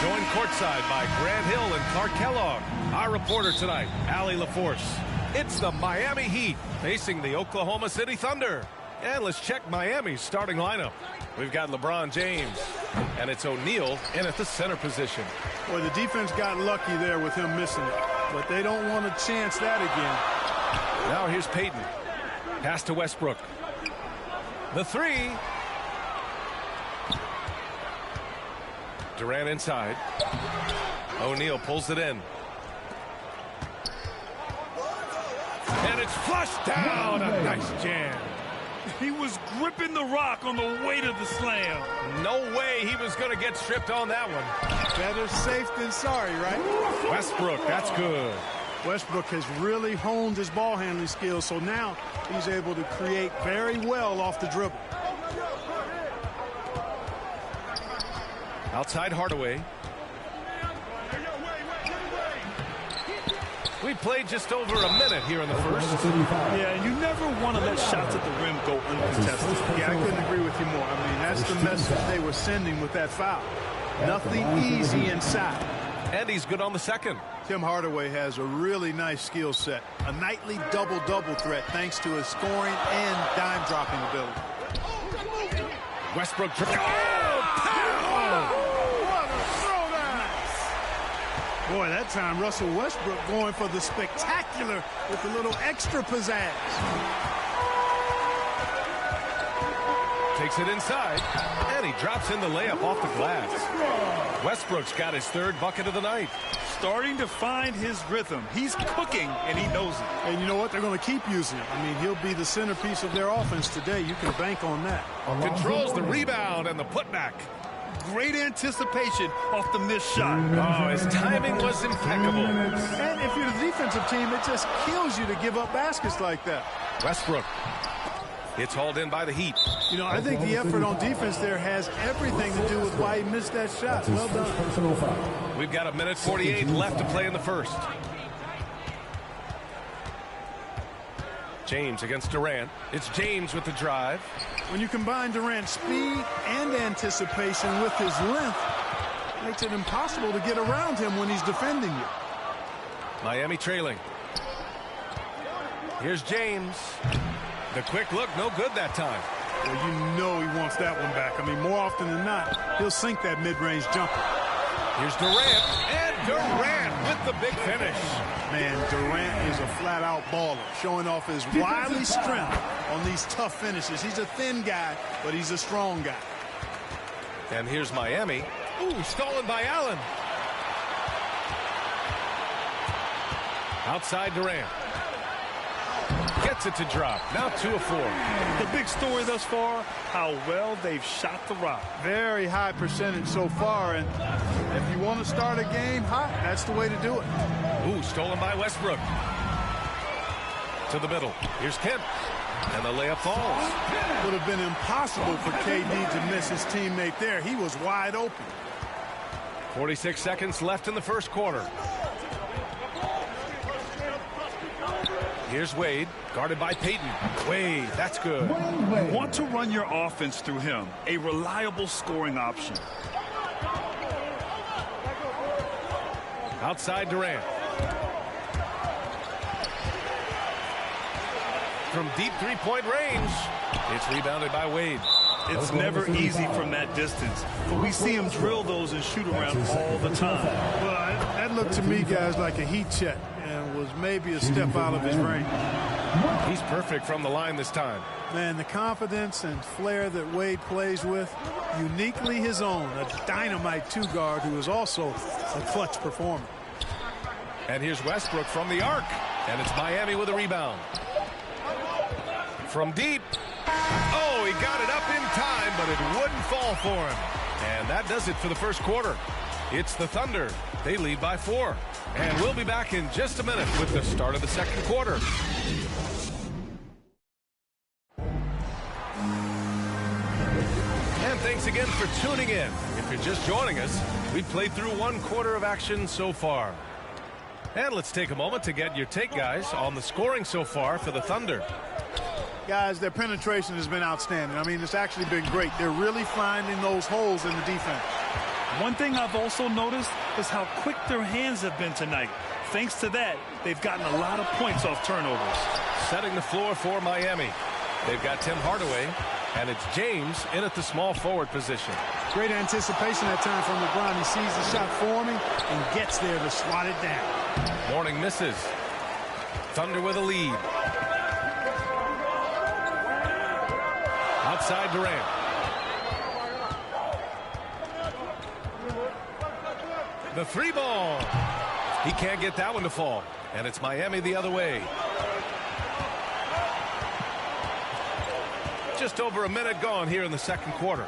Joined courtside by Grant Hill and Clark Kellogg. Our reporter tonight, Allie LaForce. It's the Miami Heat facing the Oklahoma City Thunder. And let's check Miami's starting lineup. We've got LeBron James, and it's O'Neal in at the center position. Well, the defense got lucky there with him missing it, but they don't want to chance that again. Now here's Payton. Pass to Westbrook. The three. Durant inside. O'Neal pulls it in. And it's flushed down. A nice jam. He was gripping the rock on the weight of the slam. No way he was going to get stripped on that one. Better safe than sorry, right? Westbrook, that's good. Westbrook has really honed his ball handling skills, so now he's able to create very well off the dribble. Outside Hardaway. We played just over a minute here in the first. Yeah, you never want to let shots at the rim go uncontested. Yeah, I couldn't agree with you more. I mean, that's the message they were sending with that foul. Nothing easy inside. And he's good on the second. Tim Hardaway has a really nice skill set. A nightly double-double threat thanks to his scoring and dime-dropping ability. Westbrook. Boy, that time Russell Westbrook going for the spectacular with a little extra pizzazz. Takes it inside, and he drops in the layup off the glass. Westbrook's got his third bucket of the night. Starting to find his rhythm. He's cooking, and he knows it. And you know what? They're going to keep using him. I mean, he'll be the centerpiece of their offense today. You can bank on that. Controls the rebound and the putback. Great anticipation off the missed shot. Oh, his timing was impeccable. And if you're the defensive team, it just kills you to give up baskets like that. Westbrook. It's hauled in by the Heat. You know, I think the effort on defense there has everything to do with why he missed that shot. Well done. We've got a minute 48 left to play in the first. James against Durant. It's James with the drive. When you combine Durant's speed and anticipation with his length, it makes it impossible to get around him when he's defending you. Miami trailing. Here's James. The quick look, no good that time. Well, you know he wants that one back. I mean, more often than not, he'll sink that mid-range jumper. Here's Durant, and Durant with the big finish. Man, Durant is a flat-out baller, showing off his wily strength on these tough finishes. He's a thin guy, but he's a strong guy. And here's Miami. Ooh, stolen by Allen. Outside Durant. Gets it to drop. Now 2 of 4. The big story thus far, how well they've shot the rock. Very high percentage so far, and if you want to start a game hot, that's the way to do it. Ooh, stolen by Westbrook. To the middle. Here's Kemp. And the layup falls. Would have been impossible for KD to miss his teammate there. He was wide open. 46 seconds left in the first quarter. Here's Wade, guarded by Payton. Wade, that's good. You want to run your offense through him, a reliable scoring option. Outside Durant. From deep three-point range, it's rebounded by Wade. It's never easy from that distance, but we see him drill those and shoot around all the time. Well, that looked to me, guys, like a heat check and was maybe a step out of his range. He's perfect from the line this time. Man, the confidence and flair that Wade plays with, uniquely his own, a dynamite two-guard who is also a clutch performer. And here's Westbrook from the arc, and it's Miami with a rebound. From deep. Oh, he got it up in time, but it wouldn't fall for him. And that does it for the first quarter. It's the Thunder. They lead by 4. And we'll be back in just a minute with the start of the second quarter. And thanks again for tuning in. If you're just joining us, we've played through 1 quarter of action so far. And let's take a moment to get your take, guys, on the scoring so far for the Thunder. Guys, their penetration has been outstanding. I mean, it's actually been great. They're really finding those holes in the defense. One thing I've also noticed is how quick their hands have been tonight. Thanks to that, they've gotten a lot of points off turnovers. Setting the floor for Miami. They've got Tim Hardaway, and it's James in at the small forward position. Great anticipation that time from LeBron. He sees the shot forming and gets there to swat it down. Mourning misses. Thunder with a lead. Outside Durant. The 3 ball. He can't get that one to fall. And it's Miami the other way. Just over a minute gone here in the second quarter.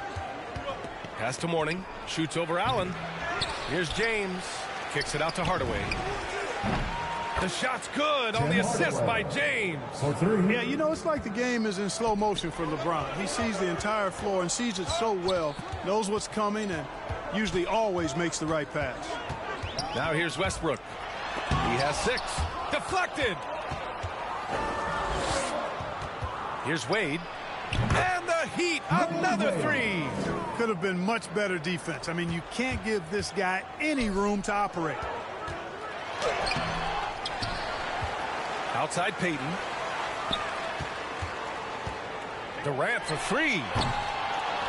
Pass to Mourning. Shoots over Allen. Here's James. Kicks it out to Hardaway. The shot's good on the assist by James. Yeah, you know, it's like the game is in slow motion for LeBron. He sees the entire floor and sees it so well, knows what's coming, and usually always makes the right pass. Now here's Westbrook. He has 6. Deflected. Here's Wade. And the Heat, another 3. Could have been much better defense. I mean, you can't give this guy any room to operate. Outside Payton. Durant for 3.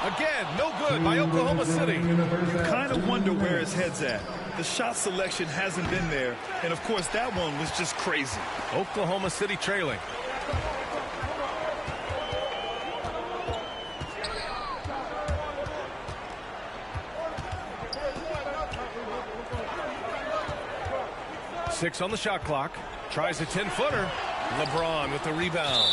Again, no good by Oklahoma City. You kind of wonder where his head's at. The shot selection hasn't been there. And, of course, that one was just crazy. Oklahoma City trailing. Six on the shot clock. Tries a 10-footer. LeBron with the rebound.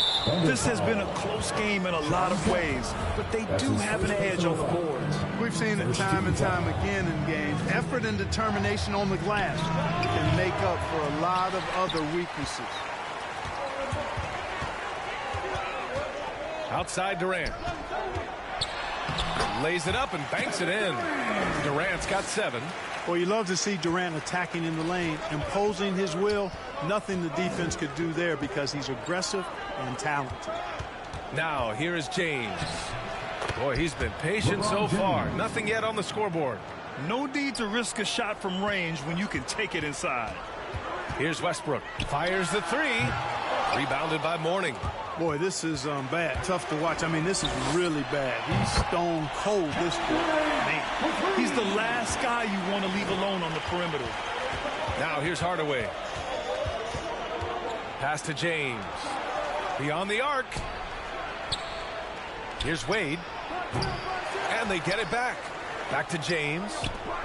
This has been a close game in a lot of ways, but they do have an edge on the boards. We've seen it time and time again in games. Effort and determination on the glass can make up for a lot of other weaknesses. Outside Durant. Lays it up and banks it in. Durant's got 7. Well, you love to see Durant attacking in the lane, imposing his will. Nothing the defense could do there because he's aggressive and talented. Now, here is James. Boy, he's been patient so far. Nothing yet on the scoreboard. No need to risk a shot from range when you can take it inside. Here's Westbrook. Fires the 3. Rebounded by Mourning. Boy, this is bad. Tough to watch. I mean, this is really bad. He's stone cold this quarter. Man, he's the last guy you want to leave alone on the perimeter. Now here's Hardaway. Pass to James. Beyond the arc. Here's Wade. And they get it back. Back to James.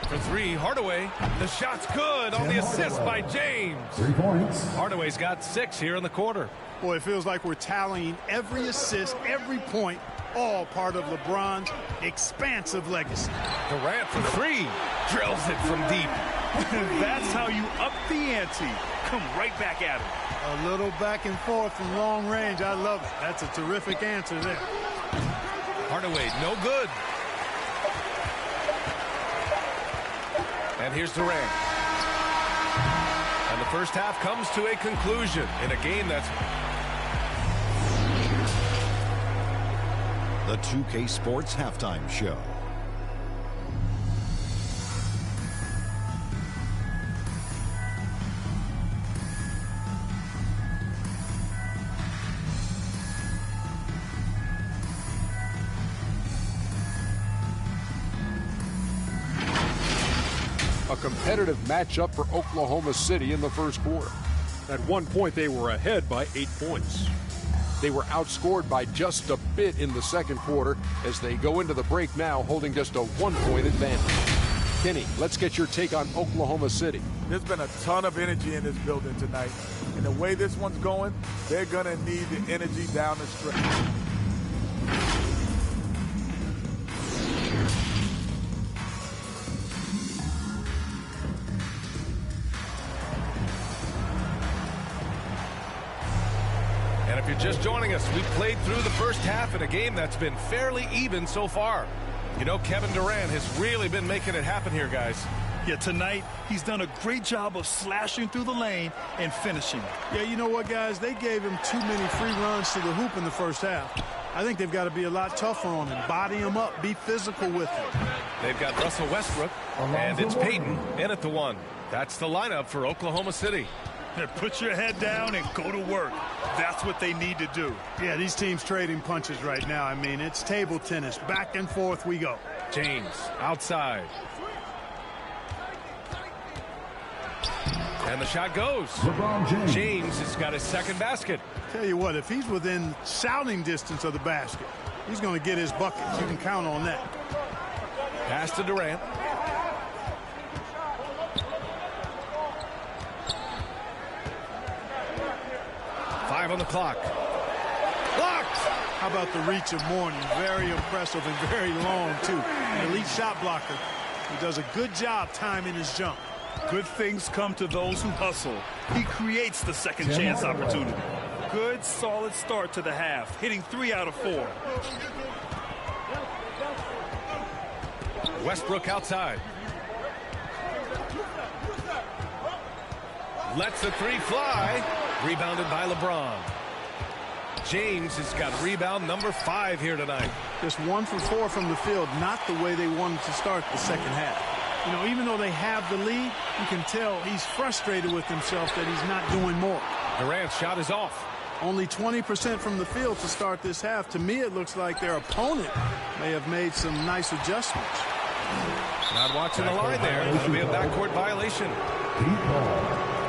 For 3, Hardaway. The shot's good on the assist by James. 3 points. Hardaway's got 6 here in the quarter. Boy, it feels like we're tallying every assist, every point, all part of LeBron's expansive legacy. Durant for 3. Drills it from deep. That's how you up the ante. Come right back at him. A little back and forth from long range. I love it. That's a terrific answer there. Hardaway, no good. And here's Durant. And the first half comes to a conclusion in a game that's... The 2K Sports Halftime Show. A competitive matchup for Oklahoma City in the first quarter. At one point, they were ahead by 8 points. They were outscored by just a bit in the second quarter as they go into the break now holding just a 1-point advantage. Kenny, let's get your take on Oklahoma City. There's been a ton of energy in this building tonight. And the way this one's going, they're going to need the energy down the stretch. If you're just joining us, we've played through the first half in a game that's been fairly even so far. You know, Kevin Durant has really been making it happen here, guys. Yeah, tonight he's done a great job of slashing through the lane and finishing. Yeah, you know what, guys? They gave him too many free runs to the hoop in the first half. I think they've got to be a lot tougher on him, body him up, be physical with him. They've got Russell Westbrook, and it's Payton in at the 1. That's the lineup for Oklahoma City. Put your head down and go to work. That's what they need to do. Yeah, these teams trading punches right now. I mean, it's table tennis. Back and forth we go. James outside. And the shot goes. James has got his second basket. Tell you what, if he's within shouting distance of the basket, he's going to get his buckets. You can count on that. Pass to Durant. Five on the clock. Blocked! How about the reach of Mourning? Very impressive and very long, too. An elite shot blocker. He does a good job timing his jump. Good things come to those who hustle. He creates the second chance opportunity. Good, solid start to the half, hitting 3 out of 4. Westbrook outside. Lets the 3 fly. Rebounded by LeBron. James has got rebound number 5 here tonight. Just 1 for 4 from the field, not the way they wanted to start the second half. You know, even though they have the lead, you can tell he's frustrated with himself that he's not doing more. Durant's shot is off. Only 20% from the field to start this half. To me, it looks like their opponent may have made some nice adjustments. Not watching the line there. It'll be a backcourt violation.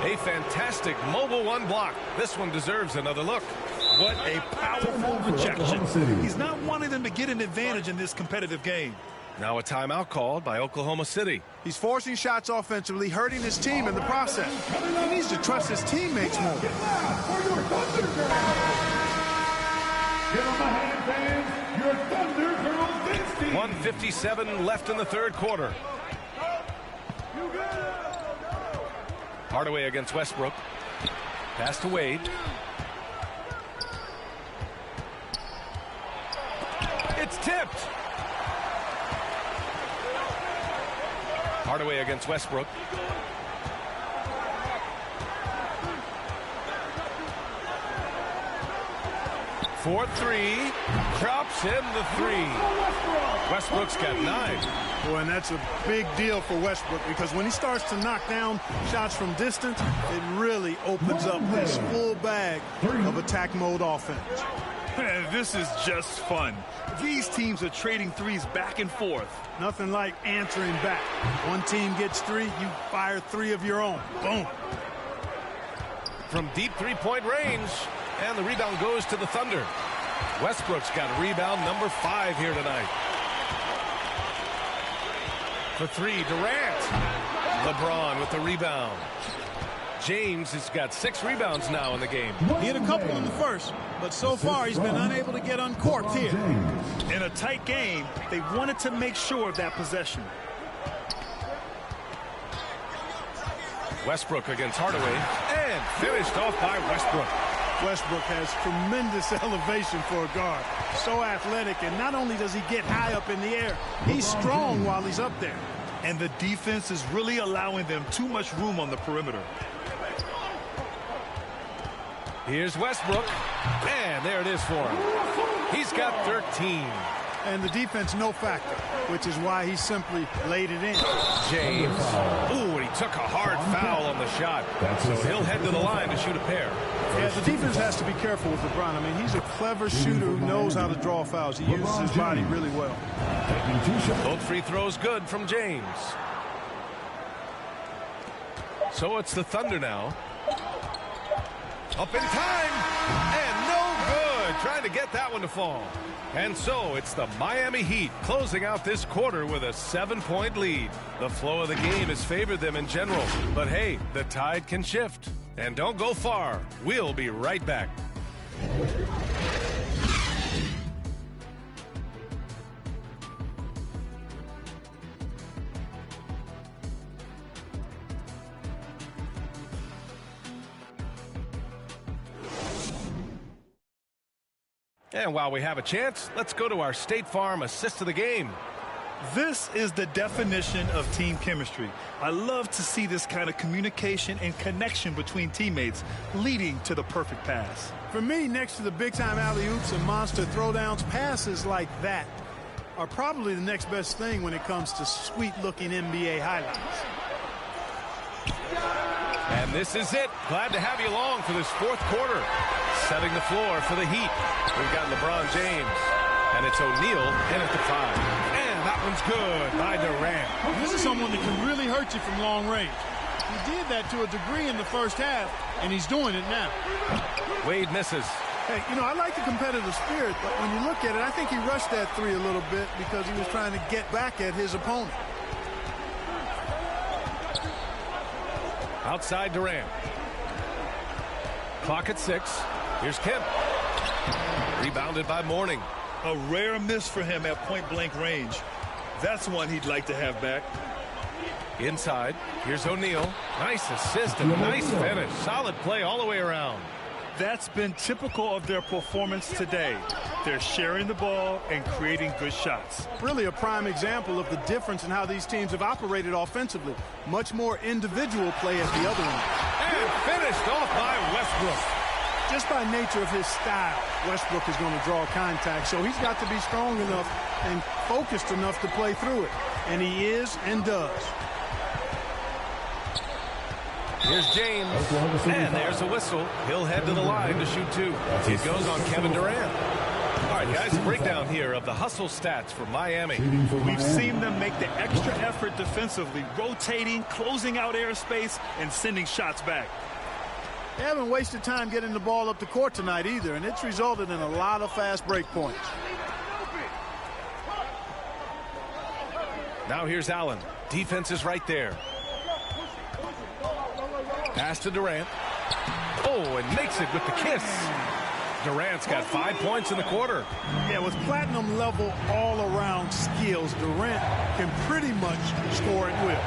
A fantastic mobile 1 block. This one deserves another look. What a powerful rejection. He's not wanting them to get an advantage in this competitive game. Now a timeout called by Oklahoma City. He's forcing shots offensively, hurting his team in the process. He needs to trust his teammates more. 1:57 left in the third quarter. Hardaway against Westbrook. Pass to Wade. It's tipped. Hardaway against Westbrook. For 3. Drops in the 3. Westbrook's got 9. Boy, and that's a big deal for Westbrook because when he starts to knock down shots from distance, it really opens up this full bag of attack mode offense. This is just fun. These teams are trading threes back and forth. Nothing like answering back. One team gets 3, you fire 3 of your own. Boom. From deep 3-point range, and the rebound goes to the Thunder. Westbrook's got rebound number 5 here tonight. For 3, Durant. LeBron with the rebound. James has got 6 rebounds now in the game. He had a couple in the first, but so far he's been unable to get uncorked here. In a tight game, they wanted to make sure of that possession. Westbrook against Hardaway, and finished off by Westbrook. Westbrook has tremendous elevation for a guard. So athletic, and not only does he get high up in the air, he's strong while he's up there. And the defense is really allowing them too much room on the perimeter. Here's Westbrook, and there it is for him. He's got 13. And the defense no factor, which is why he simply laid it in. James. Ooh, and he took a hard foul on the shot. So he'll head to the line to shoot a pair. Yeah, the defense has to be careful with LeBron. I mean, he's a clever shooter who knows how to draw fouls. He uses his body really well. Both free throws good from James. So it's the Thunder now. Up in time, and no good. Trying to get that one to fall. And so it's the Miami Heat closing out this quarter with a 7-point lead. The flow of the game has favored them in general. But hey, the tide can shift. And don't go far. We'll be right back. And while we have a chance, let's go to our State Farm assist of the game. This is the definition of team chemistry. I love to see this kind of communication and connection between teammates leading to the perfect pass. For me, next to the big-time alley-oops and monster throwdowns, passes like that are probably the next best thing when it comes to sweet-looking NBA highlights. And this is it. Glad to have you along for this fourth quarter. Setting the floor for the Heat. We've got LeBron James. And it's O'Neal in at the 5. And that one's good by Durant. This is someone that can really hurt you from long range. He did that to a degree in the first half, and he's doing it now. Wade misses. Hey, you know, I like the competitive spirit, but when you look at it, I think he rushed that three a little bit because he was trying to get back at his opponent. Outside Durant. Clock at 6. Here's Kemp. Rebounded by Mourning. A rare miss for him at point-blank range. That's one he'd like to have back. Inside. Here's O'Neal. Nice assist and nice finish. Solid play all the way around. That's been typical of their performance today. They're sharing the ball and creating good shots. Really a prime example of the difference in how these teams have operated offensively. Much more individual play at the other end. And finished off by Westbrook. Just by nature of his style, Westbrook is going to draw contact, so he's got to be strong enough and focused enough to play through it. And he is and does. Here's James, and there's a whistle. He'll head to the line to shoot 2. It goes on Kevin Durant. All right, guys, a breakdown here of the hustle stats for Miami. We've seen them make the extra effort defensively, rotating, closing out airspace, and sending shots back. They haven't wasted time getting the ball up the court tonight either, and it's resulted in a lot of fast break points. Now here's Allen. Defense is right there. Pass to Durant. Oh, and makes it with the kiss. Durant's got 5 points in the quarter. Yeah, with platinum level all-around skills, Durant can pretty much score at will.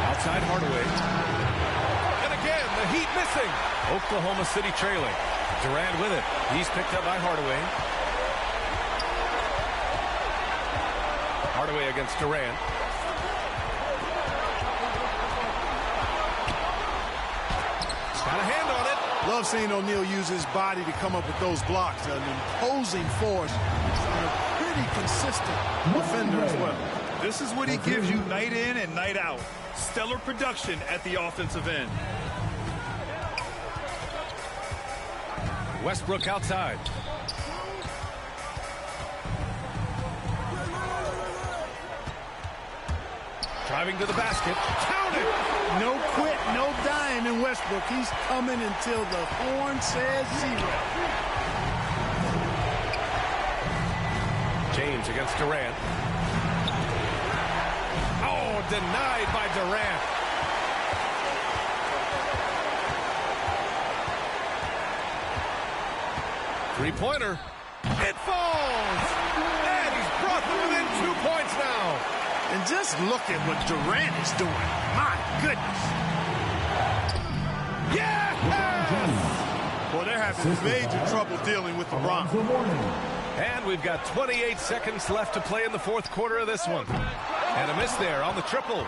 Outside Hardaway. And again, the Heat missing. Oklahoma City trailing. Durant with it. He's picked up by Hardaway. Hardaway against Durant. Got a hand on it. Love seeing O'Neal use his body to come up with those blocks. An imposing force and a pretty consistent defender as well. This is what he gives you night in and night out. Stellar production at the offensive end. Westbrook outside. Driving to the basket. Count it! No quit, no dying in Westbrook. He's coming until the horn says 0. James against Durant. Oh, denied by Durant. Three-pointer. It falls! And he's brought them within 2 points now. And just look at what Durant is doing. My goodness. Yes! Well, they're having major trouble dealing with LeBron. And we've got 28 seconds left to play in the fourth quarter of this one. And a miss there on the triple.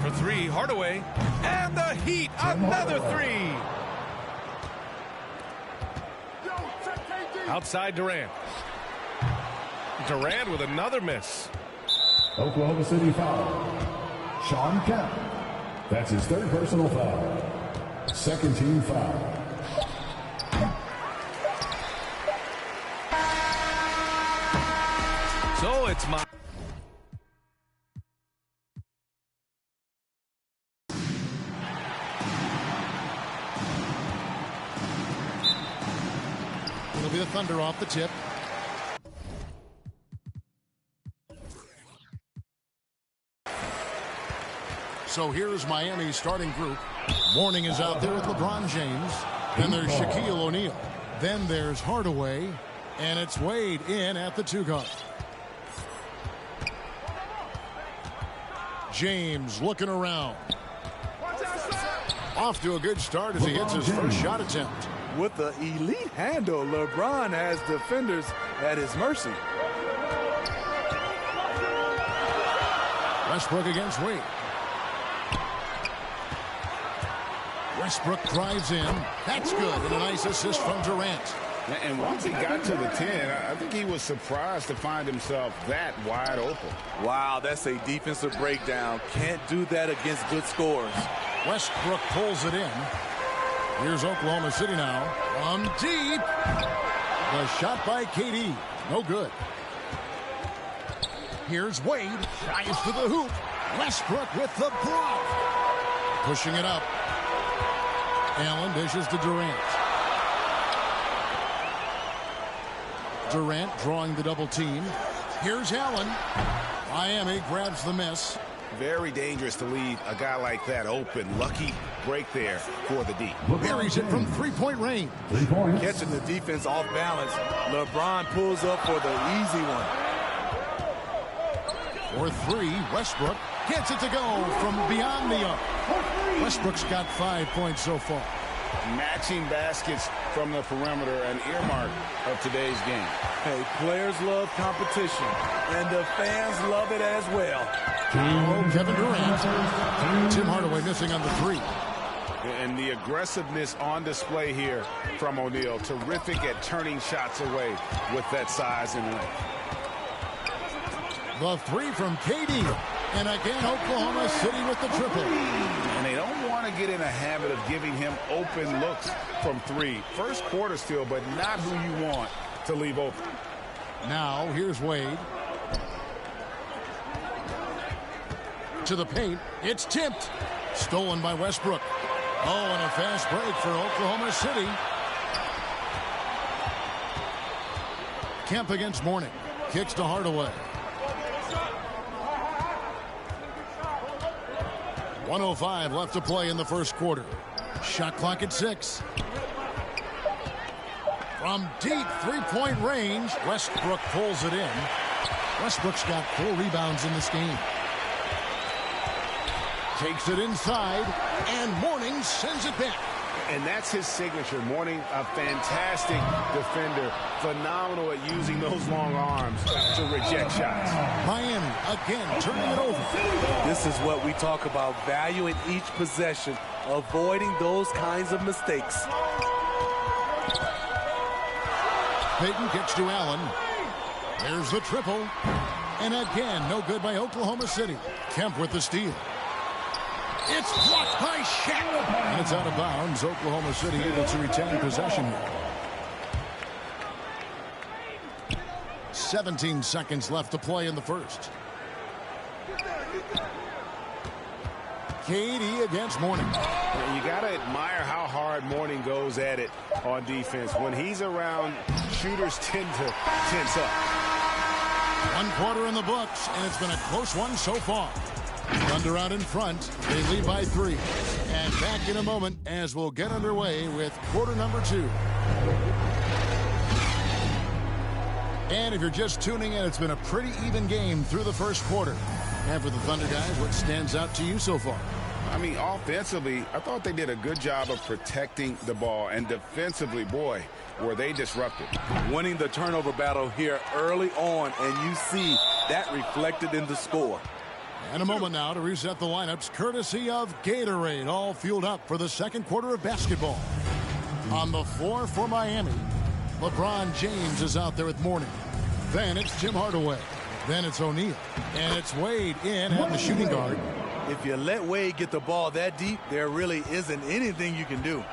For 3, Hardaway. And the Heat, another 3. Outside Durant. Durant with another miss. Oklahoma City foul. Shawn Kemp. That's his 3rd personal foul. 2nd team foul. So it's my... It'll be the Thunder off the tip. So here's Miami's starting group. Mourning is out there with LeBron James. Then there's Shaquille O'Neal. Then there's Hardaway. And it's Wade in at the 2 guard. James looking around. Off to a good start as he hits his first shot attempt. with the elite handle. LeBron has defenders at his mercy. Westbrook against Wade. Westbrook drives in. That's good. And a nice assist from Durant. And once he got to the 10, I think he was surprised to find himself that wide open. Wow, that's a defensive breakdown. Can't do that against good scorers. Westbrook pulls it in. Here's Oklahoma City now. From deep. The shot by KD. No good. Here's Wade. Drives to the hoop. Westbrook with the block. Pushing it up. Allen dishes to Durant. Durant drawing the double team. Here's Allen. Miami grabs the miss. Very dangerous to leave a guy like that open. Lucky break there for the D. Buries it from three-point range. Catching the defense off balance. LeBron pulls up for the easy one. For three, Westbrook gets it to go from beyond the arc. Westbrook's got 5 points so far. Matching baskets from the perimeter, an earmark of today's game. Hey, players love competition, and the fans love it as well. Kevin Durant. Tim Hardaway missing on the three. And the aggressiveness on display here from O'Neal. Terrific at turning shots away with that size and length. The three from KD. And again, Oklahoma City with the triple. And they don't want to get in a habit of giving him open looks from three. First quarter still, but not who you want to leave open. Now, here's Wade. To the paint. It's tipped. Stolen by Westbrook. Oh, and a fast break for Oklahoma City. Kemp against Mourning. Kicks to Hardaway. 1:05 left to play in the first quarter. Shot clock at 6. From deep three-point range, Westbrook pulls it in. Westbrook's got 4 rebounds in this game. Takes it inside, and Mourning sends it back. And that's his signature. Mourning, a fantastic defender. Phenomenal at using those long arms to reject shots. Miami again turning it over. This is what we talk about, valuing each possession, avoiding those kinds of mistakes. Payton gets to Allen. There's the triple. And again, no good by Oklahoma City. Kemp with the steal. It's blocked by Shaq. And it's out of bounds. Oklahoma City able to retain possession here. 17 seconds left to play in the first. KD against Mourning. You got to admire how hard Mourning goes at it on defense. When he's around, shooters tend to tense up. 1 quarter in the books, and it's been a close one so far. Thunder out in front. They lead by 3. And back in a moment as we'll get underway with quarter number 2. And if you're just tuning in, it's been a pretty even game through the first quarter. And for the Thunder guys, what stands out to you so far? I mean, offensively, I thought they did a good job of protecting the ball. And defensively, boy, were they disruptive. Winning the turnover battle here early on, and you see that reflected in the score. And a moment now to reset the lineups, courtesy of Gatorade, all fueled up for the second quarter of basketball. On the floor for Miami, LeBron James is out there with Mourning. Then it's Tim Hardaway. Then it's O'Neal. And it's Wade in at the shooting guard. If you let Wade get the ball that deep, there really isn't anything you can do.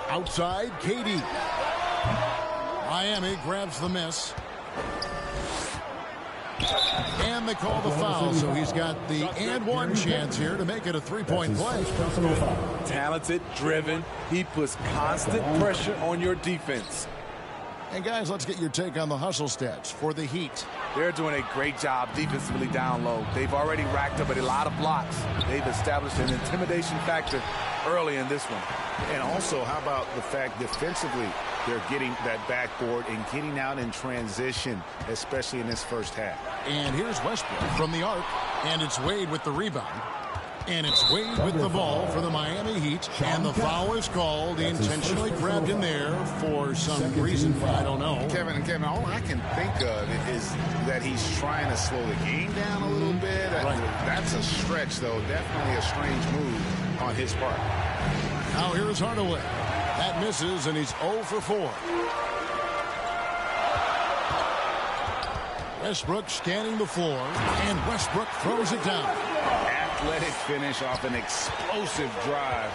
Outside, KD. Miami grabs the miss. And they call the foul, so he's got the and one chance here to make it a three-point play. Talented, driven. He puts constant pressure on your defense. And guys, let's get your take on the hustle stats for the Heat. They're doing a great job defensively down low. They've already racked up a lot of blocks. They've established an intimidation factor early in this one. And also, how about the fact defensively, they're getting that backboard and getting out in transition, especially in this first half. And here's Westbrook from the arc, and it's Wade with the rebound. And it's Wade with the ball for the Miami Heat. And the foul is called. He intentionally grabbed him there for some reason. I don't know. Kevin, all I can think of is that he's trying to slow the game down a little bit. Right. That's a stretch, though. Definitely a strange move on his part. Now here's Hardaway. That misses, and he's 0 for 4. Westbrook scanning the floor, and Westbrook throws it down. Athletic finish off an explosive drive.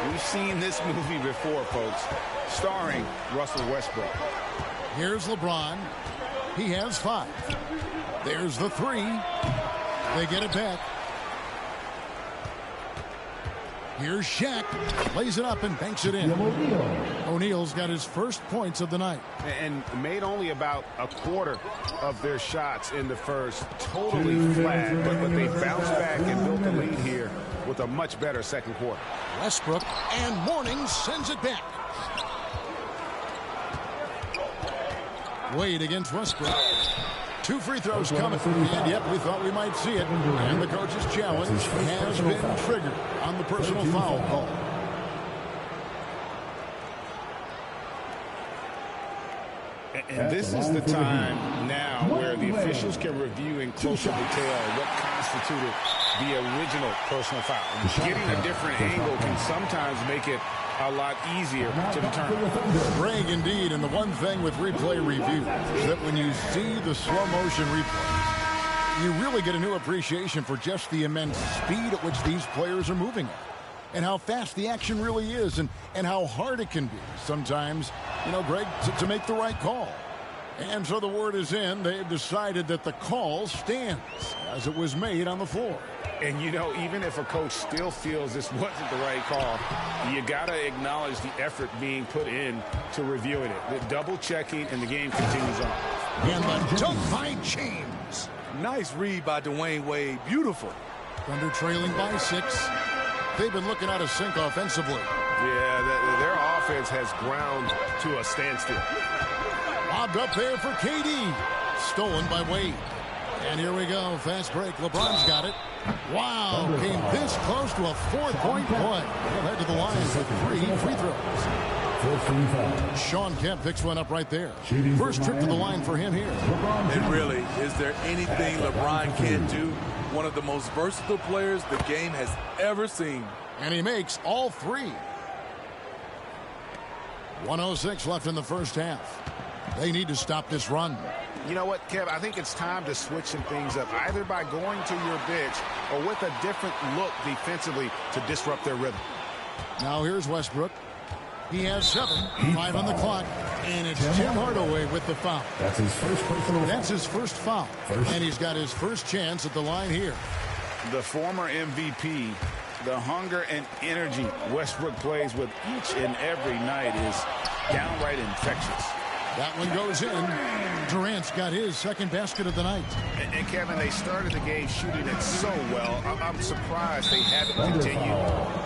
We've seen this movie before, folks, starring Russell Westbrook. Here's LeBron. He has 5. There's the 3. They get it back. Here's Shaq. Lays it up and banks it in. O'Neal's got his first points of the night. And made only about a quarter of their shots in the first. Totally flat, but they bounced back and built the lead here with a much better second quarter. Westbrook, and Mourning sends it back. Wade against Westbrook. 2 free throws coming. And yep, we thought we might see it. And the coach's challenge has been triggered on the personal foul call. And this is the time now where the officials can review in closer detail what constituted the original personal foul. Getting a different angle can sometimes make it a lot easier to determine. Greg, indeed, and the one thing with replay review is that when you see the slow motion replay, you really get a new appreciation for just the immense speed at which these players are moving at, and how fast the action really is, and how hard it can be sometimes, Greg, to make the right call. And so the word is in. They've decided that the call stands as it was made on the floor. And, even if a coach still feels this wasn't the right call, you got to acknowledge the effort being put in to reviewing it. The double checking, and the game continues on. And the dunk by James. Nice read by Dwayne Wade. Beautiful. Thunder trailing by 6. They've been looking out of sync offensively. Yeah, their offense has ground to a standstill. Lobbed up there for KD. Stolen by Wade. And here we go. Fast break. LeBron's got it. Wow. Came this close to a 4-point play. He'll head to the line with 3 free throws. Sean Kemp picks one up right there. First trip to the line for him here. And really, is there anything LeBron can't do? One of the most versatile players the game has ever seen. And he makes all 3. 1:06 left in the first half. They need to stop this run. You know what, Kev? I think it's time to switch some things up, either by going to your bench or with a different look defensively to disrupt their rhythm. Now here's Westbrook. He has 7, 5 on the clock, and it's Tim Hardaway with the foul. That's his first personal foul. That's his first foul, and he's got his first chance at the line here. The former MVP, the hunger and energy Westbrook plays with each and every night is downright infectious. That one goes in. Durant's got his second basket of the night. And Kevin, they started the game shooting it so well. I'm surprised they haven't continued.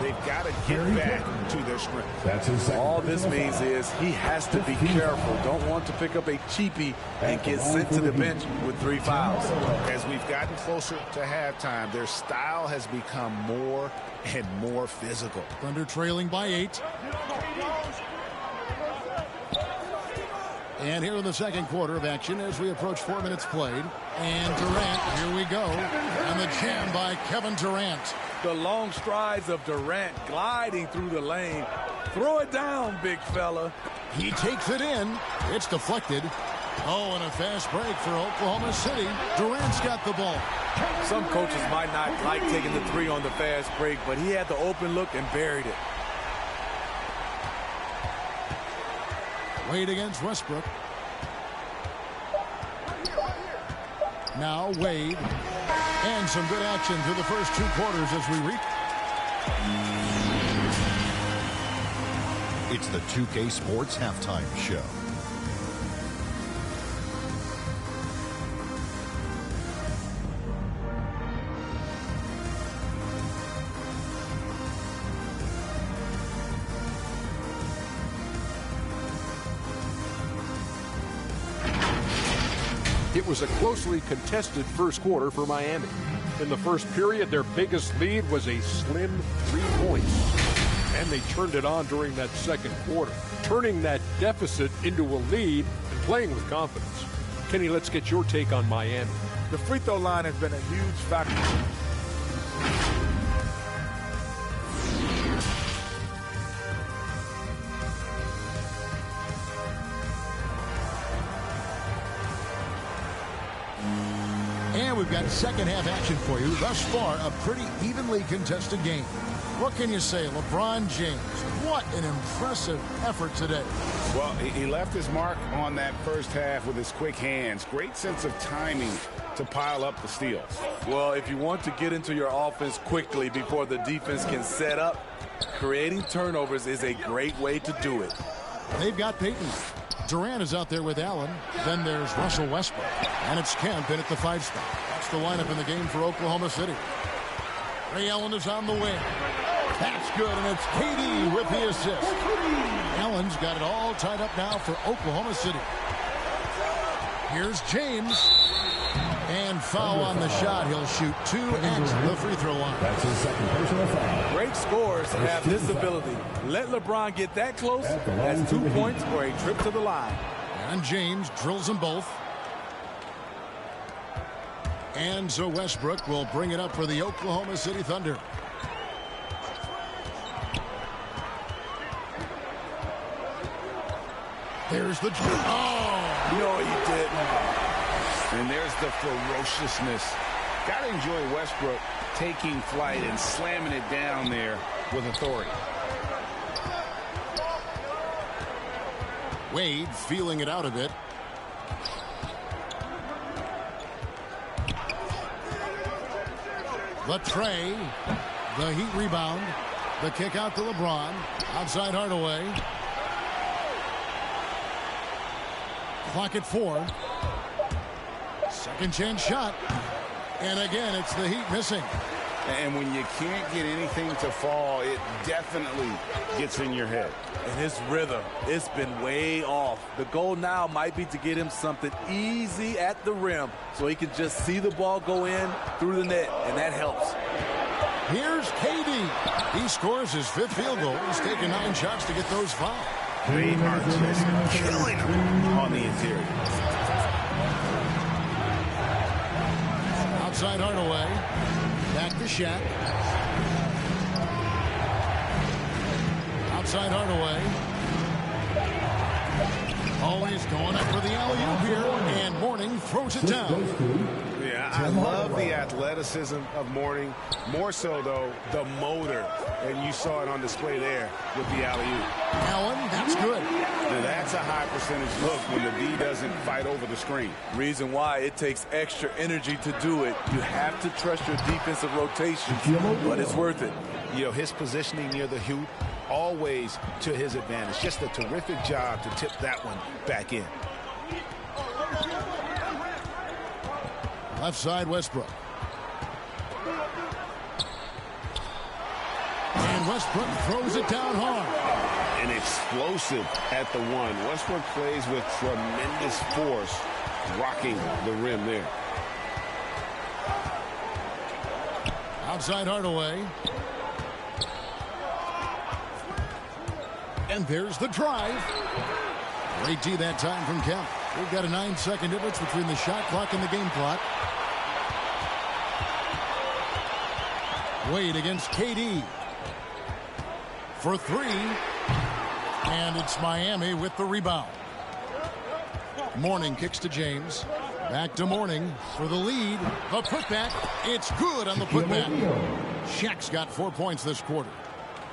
They've got to get back to their strength. That's his second. All this means is he has to be careful. Don't want to pick up a cheapie and get sent to the bench with 3 fouls. As we've gotten closer to halftime, their style has become more and more physical. Thunder trailing by 8. And here in the second quarter of action as we approach 4 minutes played. And Durant, here we go. And the jam by Kevin Durant. The long strides of Durant gliding through the lane. Throw it down, big fella. He takes it in. It's deflected. Oh, and a fast break for Oklahoma City. Durant's got the ball. Some coaches might not like taking the 3 on the fast break, but he had the open look and buried it. Wade against Westbrook. Now Wade. And some good action through the first 2 quarters as we reach. It's the 2K Sports Halftime Show. It was a closely contested first quarter for Miami. In the first period, their biggest lead was a slim 3 points. And they turned it on during that second quarter, turning that deficit into a lead and playing with confidence. Kenny, let's get your take on Miami. The free throw line has been a huge factor. And we've got second half action for you. Thus far, a pretty evenly contested game. What can you say, LeBron James? What an impressive effort today. Well, he left his mark on that first half with his quick hands. Great sense of timing to pile up the steals. Well, if you want to get into your offense quickly before the defense can set up, creating turnovers is a great way to do it. They've got Peyton. Durant is out there with Allen. Then there's Russell Westbrook. And it's Kemp in at the 5 spot. That's the lineup in the game for Oklahoma City. Ray Allen is on the wing. That's good, and it's KD with the assist. Allen's got it all tied up now for Oklahoma City. Here's James. And foul on the shot. He'll shoot 2 at the free throw line. That's his second personal foul. Great scorers have this ability. Let LeBron get that close. That's 2 points or a trip to the line. And James drills them both. And so Westbrook will bring it up for the Oklahoma City Thunder. There's the... Oh! No, he didn't. And there's the ferociousness. Got to enjoy Westbrook taking flight and slamming it down there with authority. Wade feeling it out a bit. The tray. The Heat rebound. The kick out to LeBron. Outside Hardaway. Clock at 4. Second chance shot. And again, it's the Heat missing. And when you can't get anything to fall, it definitely gets in your head. And his rhythm, it's been way off. The goal now might be to get him something easy at the rim so he can just see the ball go in through the net, and that helps. Here's KD. He scores his 5th field goal. He's taken 9 shots to get those fouls. They are just killing him on the interior. Outside Hardaway. Back to Shaq. Outside Hardaway. Always going up for the alley-oop here. And Mourning throws it down. Yeah, I love the athleticism of Mourning. More so, though, the motor. And you saw it on display there with the alley-oop. Allen, that's good. Now, that's a high percentage look when the D doesn't fight over the screen. Reason why it takes extra energy to do it. You have to trust your defensive rotation, but it's worth it. You know, his positioning near the hoop, always to his advantage. Just a terrific job to tip that one back in. Left side, Westbrook. And Westbrook throws it down hard. And explosive at the 1. Westbrook plays with tremendous force, rocking the rim there. Outside Hardaway. And there's the drive. Great D that time from Kemp. We've got a 9-second difference between the shot clock and the game clock. Wade against KD. For 3. And it's Miami with the rebound. Mourning kicks to James. Back to Mourning for the lead. The putback. It's good on the putback. Shaq's got 4 points this quarter.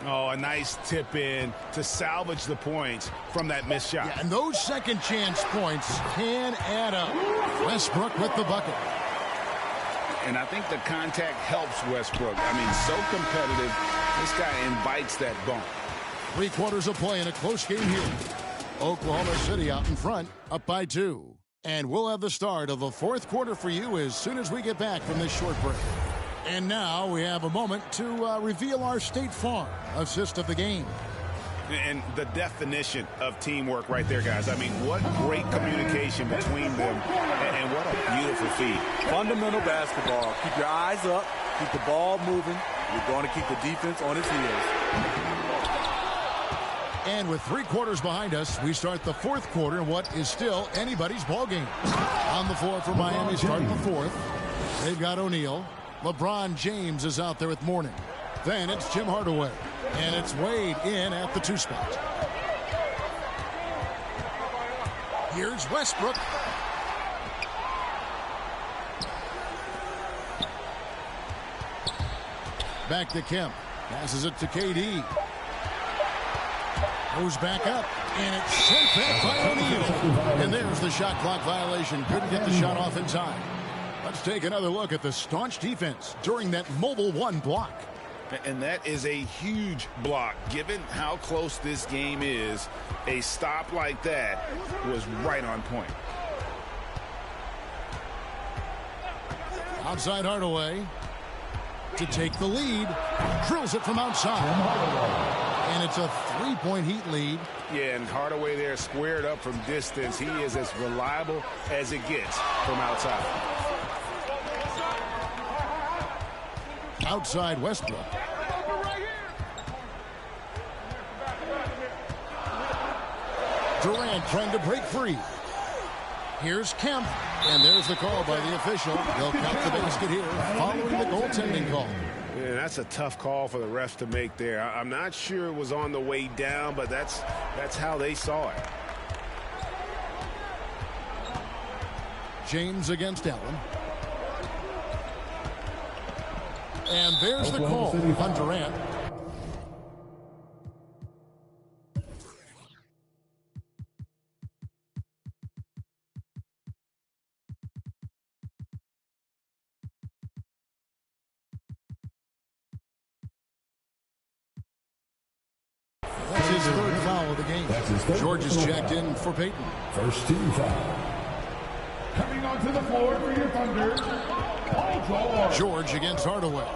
Oh, a nice tip in to salvage the points from that missed shot. Yeah, and those second chance points can add up. Westbrook with the bucket. And I think the contact helps Westbrook. I mean, so competitive. This guy invites that bump. 3 quarters of play in a close game here. Oklahoma City out in front, up by 2. And we'll have the start of the 4th quarter for you as soon as we get back from this short break. And now we have a moment to reveal our State Farm assist of the game. And the definition of teamwork right there, guys. I mean, what great communication between them, and what a beautiful to feed. Fundamental basketball. Keep your eyes up. Keep the ball moving. You're going to keep the defense on its heels. And with 3 quarters behind us, we start the 4th quarter in what is still anybody's ball game. On the floor for Miami starting the 4th. They've got O'Neal. LeBron James is out there with Mourning. Then it's Tim Hardaway. And it's Wade in at the 2 spot. Here's Westbrook. Back to Kemp. Passes it to KD. Goes back up. And it's sent back by O'Neal. And there's the shot clock violation. Couldn't get the shot off in time. Let's take another look at the staunch defense during that Mobile 1 block. And that is a huge block. Given how close this game is, a stop like that was right on point. Outside Hardaway to take the lead. Drills it from outside. And it's a 3-point Heat lead. Yeah, and Hardaway there squared up from distance. He is as reliable as it gets from outside. Outside Westbrook. Durant trying to break free. Here's Kemp. And there's the call by the official. They'll count the basket here following the goaltending call. Yeah, that's a tough call for the refs to make there. I'm not sure it was on the way down, but that's how they saw it. James against Allen. And there's the call on Durant. That's his 3rd foul of the game. George is checked in for Payton. First team foul. Coming onto the floor for your Thunder, Paul George. George against Hardaway.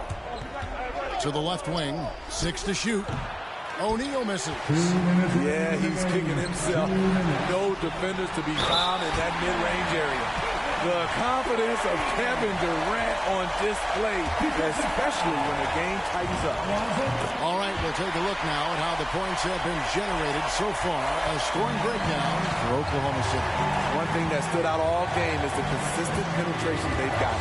To the left wing. 6 to shoot. O'Neal misses. Yeah, he's kicking himself. No defenders to be found in that mid-range area. The confidence of Kevin Durant on display, especially when the game tightens up. All right, we'll take a look now at how the points have been generated so far. A scoring breakdown for Oklahoma City. One thing that stood out all game is the consistent penetration they've got.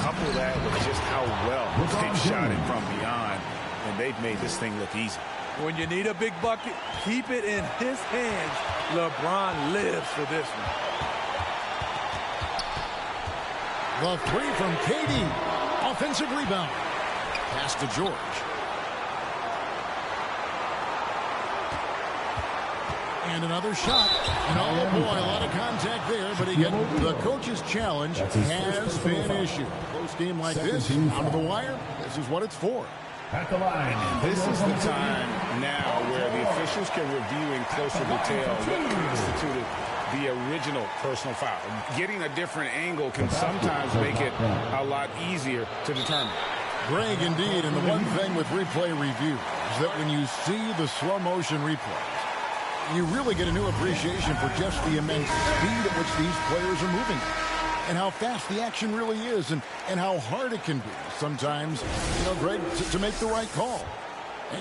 Couple that with just how well they've shot it from beyond, and they've made this thing look easy. When you need a big bucket, keep it in his hands. LeBron lives for this one. The 3 from KD. Offensive rebound. Pass to George. And another shot. And oh boy, a lot of contact there. But again, the coach's challenge has been issued. Close game like this, out of the wire, this is what it's for. At the line. This is the time now where the officials can review in closer detail what constituted the original personal foul. Getting a different angle can sometimes make it a lot easier to determine. Greg, indeed, and the one thing with replay review is that when you see the slow motion replays, you really get a new appreciation for just the immense speed at which these players are moving and how fast the action really is and how hard it can be sometimes, Greg, to make the right call.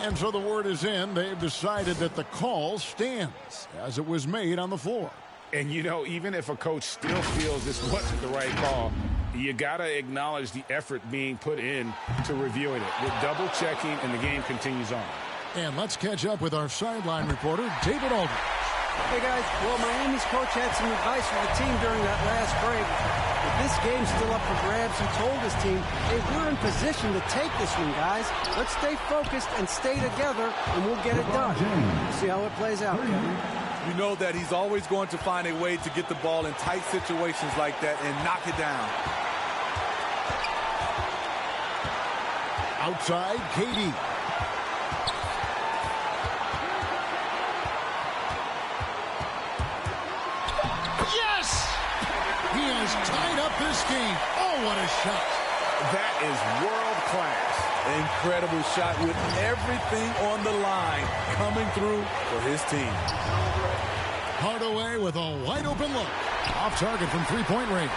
And so the word is in. They've decided that the call stands as it was made on the floor. And, even if a coach still feels this wasn't the right call, you got to acknowledge the effort being put in to reviewing it. With double checking, and the game continues on. And let's catch up with our sideline reporter, David Aldridge. Hey, guys. Well, Miami's coach had some advice for the team during that last break. With this game's still up for grabs, he told his team, hey, we're in position to take this one, guys. Let's stay focused and stay together, and we'll get it done. See how it plays out, Kevin. You know that he's always going to find a way to get the ball in tight situations like that and knock it down. Outside, KD. Yes! He has tied up this game. Oh, what a shot. That is world class. Incredible shot with everything on the line coming through for his team. Hardaway with a wide open look. Off target from 3-point range.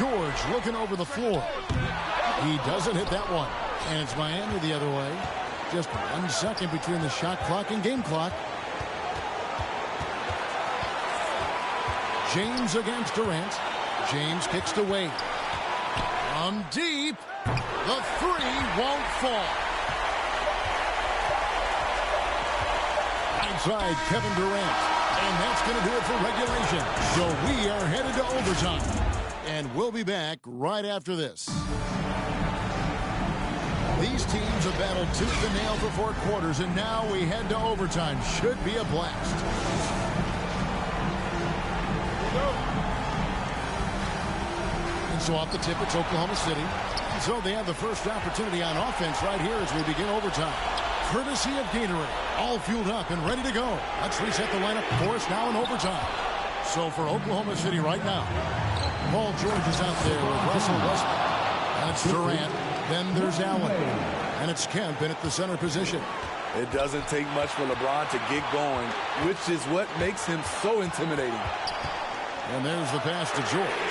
George looking over the floor. He doesn't hit that one. And it's Miami the other way. Just 1 second between the shot clock and game clock. James against Durant. James kicks to Wade. From deep. The three won't fall. Outside Kevin Durant. And that's going to do it for regulation. So we are headed to overtime. And we'll be back right after this. These teams have battled tooth and nail for 4 quarters, and now we head to overtime. Should be a blast. And so off the tip, it's Oklahoma City. So they have the first opportunity on offense right here as we begin overtime. Courtesy of Gatorade. All fueled up and ready to go. Let's reset the lineup for us now in overtime. So for Oklahoma City right now, Paul George is out there with Russell Westbrook. That's Durant. Then there's Allen. And it's Kemp in at the center position. It doesn't take much for LeBron to get going, which is what makes him so intimidating. And there's the pass to George.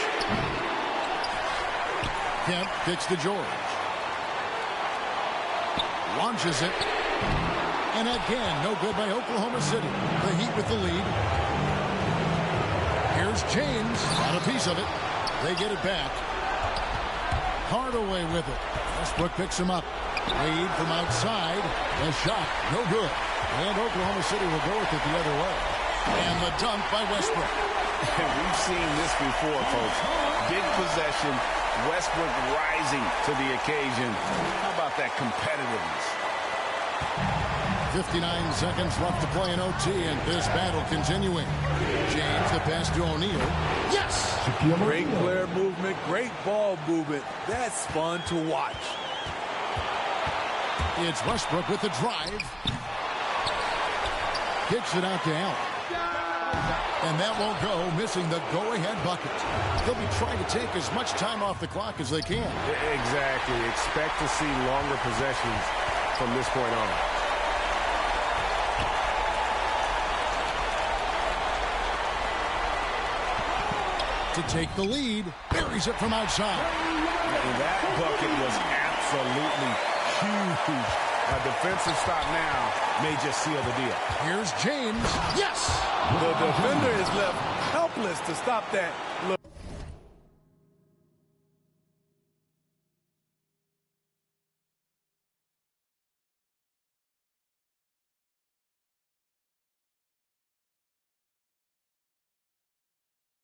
Kemp kicks to George. Launches it. And again, no good by Oklahoma City. The Heat with the lead. Here's James. Got a piece of it. They get it back. Hardaway with it. Westbrook picks him up. Wade from outside. A shot. No good. And Oklahoma City will go with it the other way. And the dunk by Westbrook. We've seen this before, folks. Big possession. Westbrook rising to the occasion. How about that competitiveness? 59 seconds left to play in OT, and this battle continuing. James, the pass to O'Neal. Yes! Great player movement, great ball movement. That's fun to watch. It's Westbrook with the drive. Kicks it out to Allen. And that won't go, missing the go-ahead bucket. They'll be trying to take as much time off the clock as they can. Exactly. Expect to see longer possessions from this point on. To take the lead, buries it from outside. That bucket was absolutely huge. A defensive stop now may just seal the deal. Here's James. Yes! The defender is left helpless to stop that.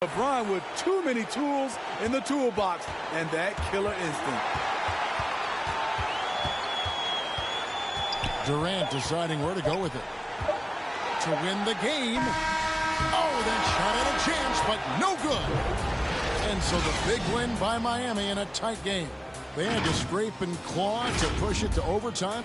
LeBron with too many tools in the toolbox and that killer instinct. Durant deciding where to go with it. To win the game. Oh, that shot had a chance, but no good. And so the big win by Miami in a tight game. They had to scrape and claw to push it to overtime.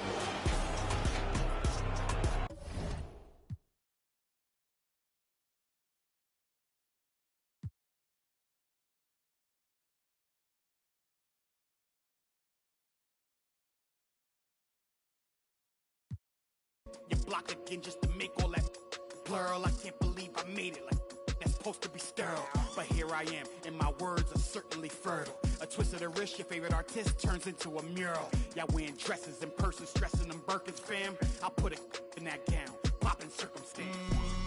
You block again just to make all that blur. I can't believe I made it. Like that's supposed to be sterile. But here I am, and my words are certainly fertile. A twist of the wrist, your favorite artist turns into a mural. Y'all wearing dresses in person, stressing them Birkins, fam. I'll put it in that gown, popping circumstance.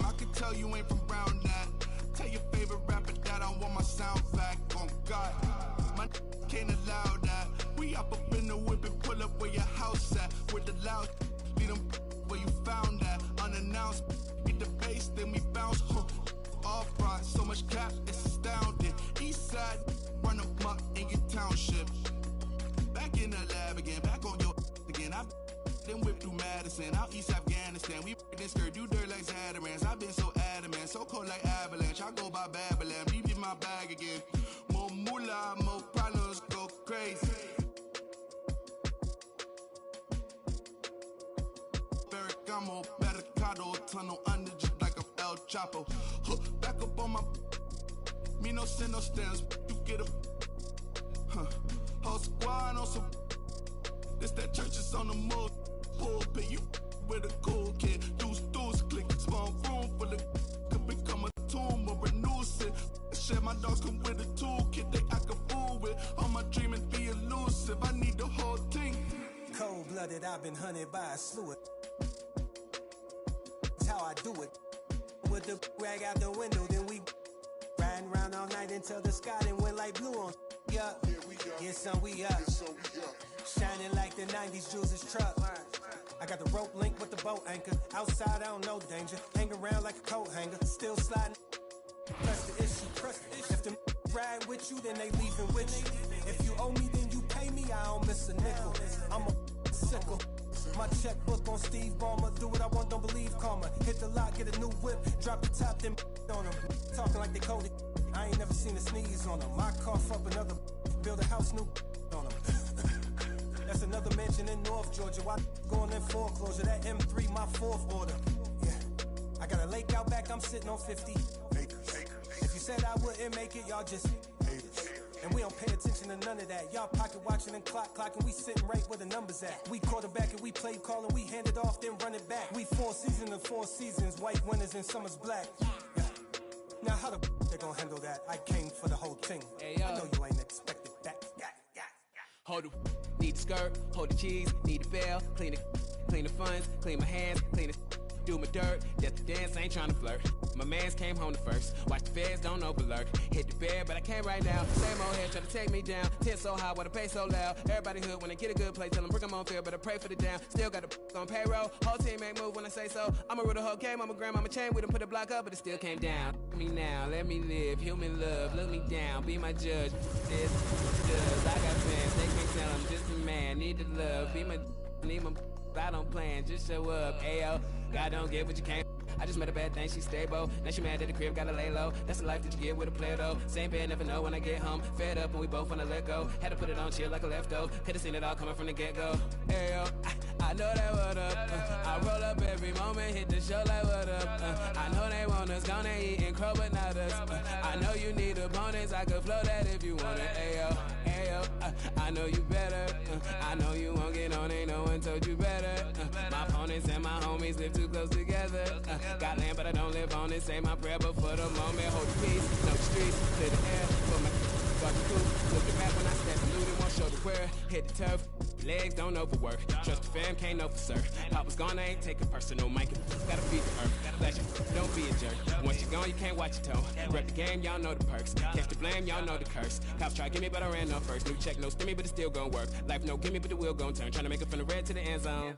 I can tell you ain't from Brown that. Tell your favorite rapper that I want my sound back. On God, my can't allow that. We up in the whip and pull up where your house at. With the loud, lead them where you found that. Unannounced, get the bass, then we bounce. Off right, so much cap, it's astounding. East side, run them up in your township. Back in the lab again, back on your again. I've been whipped through Madison, out East Afghanistan. We this skirt, do dirt like Zatarans. I've been so adamant, so cold like avalanche. I go by Babylon, leave in my bag again. More moolah, more problems, go crazy. Ferragamo, Barricado, tunnel under just like a El Chapo. Back up on my, me no send no stamps, you get a, whole squad on some, this that church is on the move, pulpit, you with a cool kid, deuce, click, small room full of, could become a tomb or a nuisance, shit, my dogs come with a toolkit, they act a fool cold-blooded, I've been hunted by a slew of. That's how I do it. With the rag out the window, then we riding around all night until the sky then went like blue on. Yeah, yes, son, we up. Shining like the 90s Jules' truck. I got the rope link with the boat anchor. Outside, I don't know danger. Hang around like a coat hanger. Still sliding. Press the issue. If them ride with you, then they leaving with you. If you owe me, then you pay me. I don't miss a nickel. I'm a sickle. My checkbook on Steve Ballmer. Do what I want, don't believe karma. Hit the lock, get a new whip. Drop the top, then on them. Talking like they coded. I ain't never seen a sneeze on them. I cough up another. Build a house new on them. That's another mansion in North Georgia. Why going in foreclosure? That M3, my fourth order. Yeah. I got a lake out back, I'm sitting on 50 acres. If you said I wouldn't make it, y'all just haters. And we don't pay attention to none of that. Y'all pocket watching and clocking. We sitting right where the numbers at. We quarterback and we play call and we hand it off, then run it back. We 4 seasons and 4 seasons. White winners and summer's black. Yeah. Now how the they gonna handle that? I came for the whole thing. Hey, I know you ain't expected that. Hold the need the skirt, hold the cheese, need the bell, clean the funds, clean my hands, clean the do my dirt, that's the dance, I ain't tryna flirt. My mans came home the first, watch the feds, don't overlurk. Hit the bed, but I can't right now. Same old head, try to take me down. 10 so high, wanna pay so loud. Everybody hood when they get a good play, tell them bring them on field, but I pray for the down. Still got the on payroll, whole team ain't move when I say so. I'ma rule the whole game, I'ma grab, I'ma chain with them, put the block up, but it still came down. Let me now, let me live, human love, look me down, be my judge. This does, I got fans, they can't tell I'm just a man, need the love, be my, need my, I don't plan, just show up, ayo. God don't get what you can't. I just met a bad thing, she stable. Now she mad at the crib, gotta lay low. That's the life that you get with a player though. Same bed, never know when I get home. Fed up and we both wanna let go. Had to put it on chill like a leftover. Could've seen it all coming from the get-go. Ayo, I know that what up. I roll up every moment, hit the show like what up. I know they want us, gonna eat and crow, but not us. I know you need opponents, I could flow that if you want it. Ayo, ayo, I know you better. I know you won't get on, ain't no one told you better. My opponents and my homies live too close together. Got land, but I don't live on it. Say my prayer, but for the moment, hold the peace. Know the streets, clear the air. Put my got the cool. Look the map when I step and loot it. Won't show the where. Hit the turf. Legs don't overwork. Trust the fam, can't know for sir. Papa's gone, I ain't taking personal. Mike, gotta feed the earth. Flash it, don't be a jerk. Once you're gone, you can't watch your tone. Rep the game, y'all know the perks. Catch the blame, y'all know the curse. Cops try to get me, but I ran off first. New check, no stimmy, but it's still gonna work. Life no gimme, but the wheel gon' turn. Trying to make it from the red to the end zone.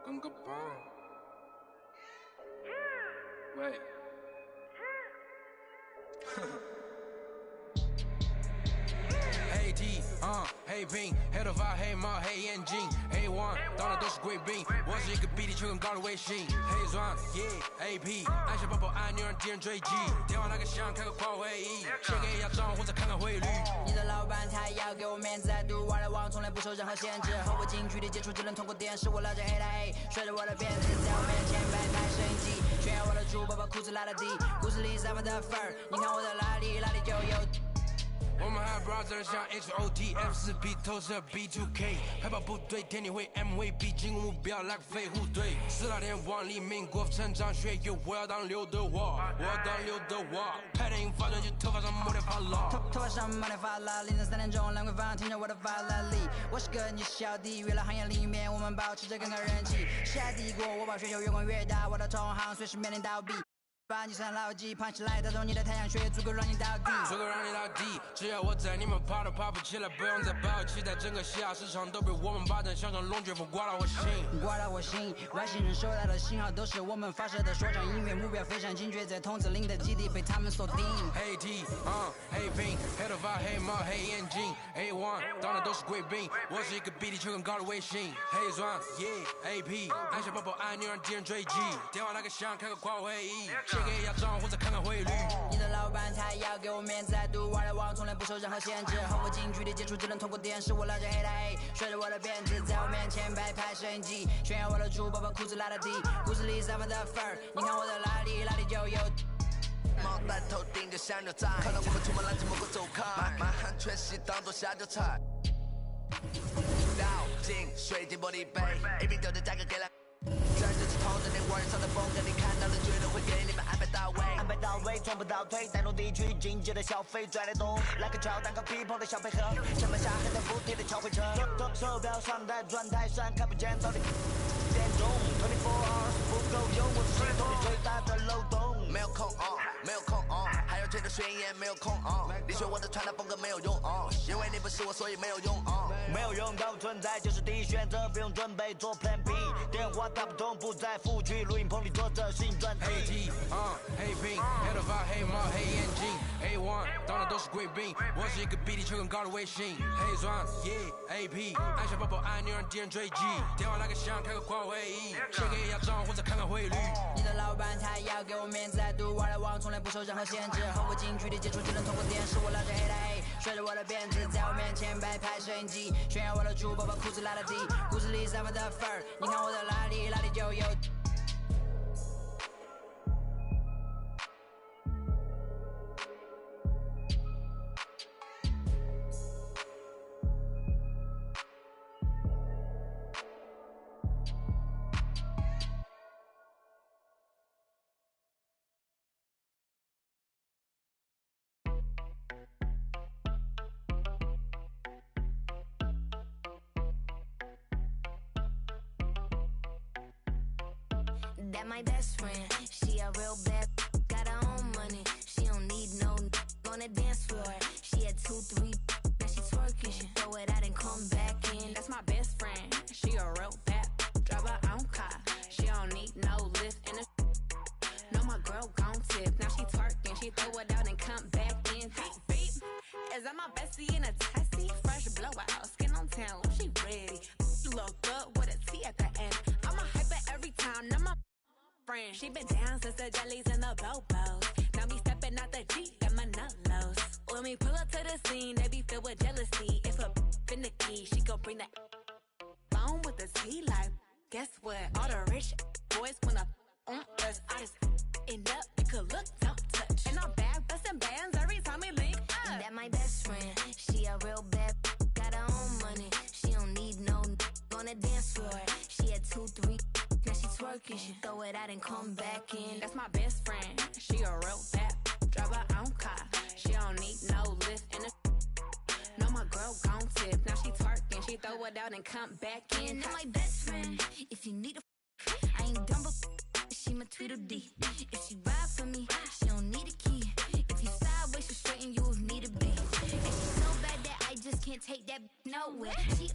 Gunga bomb. Wait. Hey D, hey Bing， 黑头发，黑猫，黑眼睛，黑王，到哪都是贵宾。我是一个比地球更高的卫星。黑钻，AP， 按下爆破按钮让敌人追击。电话那个响，开个跨会议，先给压账或者看看汇率。你的老板他要给我面子，在赌玩的网从来不受任何限制。和我近距离接触只能通过电视，我拉着黑带，甩着我的辫子，在我面前摆拍摄影机，炫耀我的珠宝，把裤子拉到底。故事里散发的粉儿，你看我的哪里，哪里就有。我们还 brother 像 HOT F4P 投射 B2K 海豹部队天地会 MVP 进攻目标来个飞虎队4大天王黎明国父成长学友我要当刘德华我要当刘德华拍电影发专辑头发上抹点发蜡头发上抹点发蜡凌晨3点钟兰桂坊听着我的法拉利我是个你是小弟娱乐行业里面我们保持着更高人气下帝国我把雪球越滚越大我的同行随时面临倒闭把你算牢记胖起来打中你的太阳穴足够让你倒地足够让你倒地只要我在你们跑都跑不起来不用再抱期待整个西亚市场都被我们霸占像龙卷风刮到我心刮到我心外星人收到的信号都是我们发射的说唱音乐目标非常精确在筒子林的基地被他们锁定黑 T 黑兵黑头发黑猫黑眼睛 A1 到哪都是贵宾我是一个比地球更高的卫星黑钻 AP 按下爆破按钮让敌人追击电话那个响开个跨会议先给压账或者看看汇率你的老板他要给我面子在赌玩的网从来不受任何限制和我近距离接触只能通过电视我拉着黑带甩着我的辫子在我面前摆拍摄影机炫耀我的珠宝把裤子拉到底故事里散发的粉儿你看我的哪里哪里就有毛蛋头顶着香牛仔看到我们出门拦着莫给我走开满汉全席当做下酒菜倒进水晶玻璃杯一瓶酒的价格给了在这次同着你玩上的风格你看到了绝对会给你们安排到位准备到位，从不倒退，带动地区经济的消费，拽得动，来个乔丹和皮蓬的小配合，成本下黑的补贴的超回车，手表上的转台上看不见到底点钟，24 hours 不够用，我是系统里最大的漏洞，没有空没有空还有这个宣言没有空你学我的穿搭风格没有用因为你不是我，所以没有用没有用，当存在就是第一选择，不用准备做 Plan B， 电话打不通，不在副区，录音棚里做着新专辑。黑 T， 黑 Pink， 黑头发，黑毛，黑眼睛 ，A1， 当然都是贵宾，我是一个比你球更高的卫星，黑钻 ，AP， 按下宝宝按钮让敌人追击，电话来个响，开个跨会议，写给亚装或者看看汇率。你的老板他要给我面子，独玩来往从来不受任何限制，和我近距离接触就能通过电视，我拉着黑的黑，甩着我的辫子，在我面前摆拍摄影机，炫耀我的珠宝，把裤子拉得低，故事里散发的粉儿，你看我的哪里就有。That my best friend, she a real bad, got her own money. She don't need no on the dance floor. She had 2, 3, now she twerking. She throw it out and come back in. That's my best friend, she a real bad, drive her own car. She don't need no lift in the. No, my girl gon' tip. Now she twerking, she throw it out and come back in. Beep beep, is that my bestie in a testy? Fresh blowout, skin on town, she ready. Look good with a T at the end. I'm a hyper every time, now my friend. She been down since the jellies and the bobos. Now me stepping out the Jeep, got my nut-lows. When we pull up to the scene, they be filled with jealousy. If a finicky, she gon' bring the phone with the T like. Guess what? All the rich boys wanna on us. I just end up, you could look, don't touch. And I'm back bustin' bands every time we link up. That my best friend, she a real bad, got her own money. She don't need no on the dance floor. She had 2, 3, now she twerking. She throw it out and come back in. That's my best friend, she a real bad, drive her own car. She don't need no lift in the. No, my girl gon' tip. Now she twerking, she throw it out and come back in. That my best friend, if you need a, I ain't dumb but she my Tweedledee. If she ride for me, she don't need a key. If you sideways, she straighten you if need a be. And she's so bad that I just can't take that nowhere. She